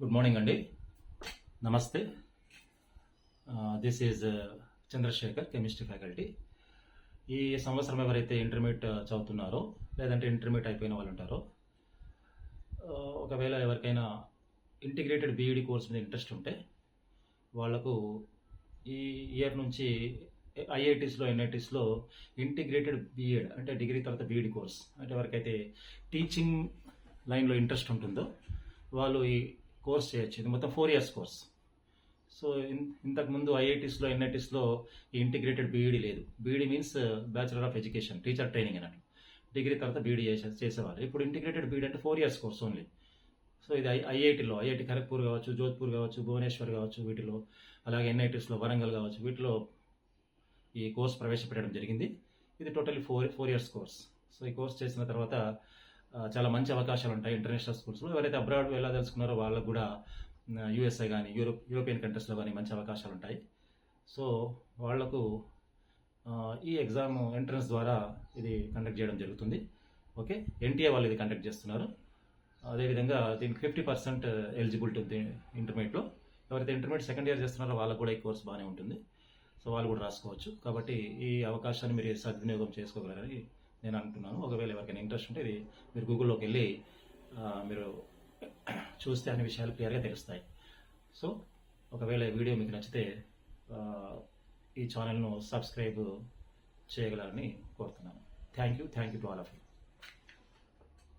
Good morning అండి. నమస్తే. This is Chandrashekar, chemistry faculty. ఈ సంవత్సరం ఎవరైతే ఇంటర్మీడియట్ చదువుతున్నారో లేదంటే ఇంటర్మీడియట్ అయిపోయిన వాళ్ళు ఉంటారో, ఒకవేళ ఎవరికైనా ఇంటిగ్రేటెడ్ బీఈడి కోర్స్ మీద ఇంట్రెస్ట్ ఉంటే వాళ్లకు ఈ ఇయర్ నుంచి ఐఐటీస్లో ఎన్ఐటీస్లో ఇంటిగ్రేటెడ్ బీఎడ్ అంటే డిగ్రీ తర్వాత బీఈడి కోర్స్ అంటే ఎవరికైతే టీచింగ్ లైన్లో ఇంట్రెస్ట్ ఉంటుందో వాళ్ళు ఈ కోర్స్ చేయొచ్చు. ఇది మొత్తం 4 years కోర్స్. సో ఇంతకుముందు ఐఐటీస్లో ఎన్ఐటీస్లో ఈ ఇంటిగ్రేటెడ్ బీఈడి లేదు. BEd means bachelor of education, teacher training అన్నట్టు. డిగ్రీ తర్వాత బీఈడి చేసేవాళ్ళు. ఇప్పుడు ఇంటిగ్రేటెడ్ బీఈడి అంటే 4 years కోర్స్ ఓన్లీ. సో ఇది ఐఐటి ఖరగ్పూర్ కావచ్చు, జోధ్పూర్ కావచ్చు, భువనేశ్వర్ కావచ్చు, వీటిలో అలాగే ఎన్ఐటీస్లో వరంగల్ కావచ్చు, వీటిలో ఈ కోర్స్ ప్రవేశపెట్టడం జరిగింది. ఇది టోటల్లీ 4 years కోర్స్. సో ఈ కోర్స్ చేసిన తర్వాత చాలా మంచి అవకాశాలు ఉంటాయి ఇంటర్నేషనల్ స్కూల్స్లో. ఎవరైతే అబ్రాడ్ వెళ్ళదలుచుకున్నారో వాళ్ళకు కూడా యూఎస్ఏ కానీ యూరోపియన్ కంట్రీస్లో కానీ మంచి అవకాశాలు ఉంటాయి. సో వాళ్లకు ఈ ఎగ్జామ్ ఎంట్రన్స్ ద్వారా ఇది కండక్ట్ చేయడం జరుగుతుంది. ఓకే, ఎన్టీఏ వాళ్ళు ఇది కండక్ట్ చేస్తున్నారు. అదేవిధంగా దీనికి 50% ఎలిజిబిలిటీ ఉంది ఇంటర్మీడియట్లో. ఎవరైతే ఇంటర్మీడియట్ సెకండ్ ఇయర్ చేస్తున్నారో వాళ్ళకు కూడా ఈ కోర్స్ బాగానే ఉంటుంది. సో వాళ్ళు కూడా రాసుకోవచ్చు. కాబట్టి ఈ అవకాశాన్ని మీరు సద్వినియోగం చేసుకోగలరని నేను అంటున్నాను. ఒకవేళ ఎవరికైనా ఇంట్రెస్ట్ ఉంటే ఇది మీరు గూగుల్లోకి వెళ్ళి మీరు చూస్తే అన్ని విషయాలు క్లియర్గా తెలుస్తాయి. సో ఒకవేళ ఈ వీడియో మీకు నచ్చితే ఈ ఛానల్ను సబ్స్క్రైబ్ చేయగలరని కోరుతున్నాను. Thank you to all of you.